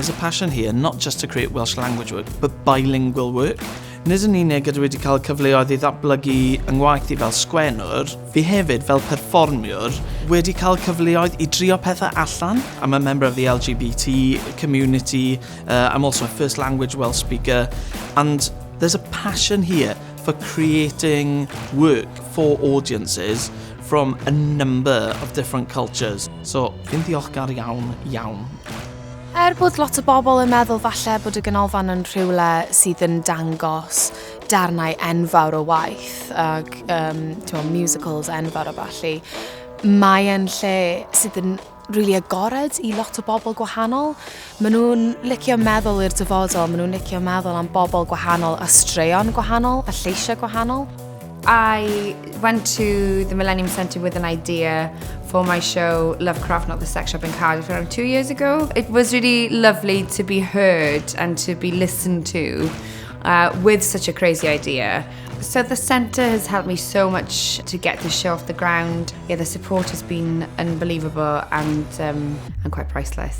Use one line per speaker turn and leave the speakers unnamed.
There's a passion here not just to create Welsh language work, but bilingual work. Nid yn unig ydw wedi cael cyfleoedd i ddatblygu yng ngwaith i fel sgwennwr, fi hefyd fel perfformiwr wedi cael cyfleoedd i drio pethau allan. I'm a member of the LGBT community, I'm also a first language Welsh speaker, and there's a passion here for creating work for audiences from a number of different cultures. So, fi'n ddiolchgar iawn.
Bod lot o bobl yn meddwl falle bod y Canolfan yn rhywle sydd yn dangos darnau enfawr o waith ac musicals enfawr o balli, mae yn lle sydd yn really agored i lot o bobl gwahanol. Maen nhw'n licio meddwl i'r dyfodol, maen nhw'n licio meddwl am bobl gwahanol, a straeon gwahanol, a lleisiau gwahanol.
I went to the Millennium Centre with an idea for my show Lovecraft Not the Sex Shop in Cardiff around 2 years ago. It was really lovely to be heard and to be listened to with such a crazy idea. So the centre has helped me so much to get this show off the ground. Yeah, the support has been unbelievable and quite priceless.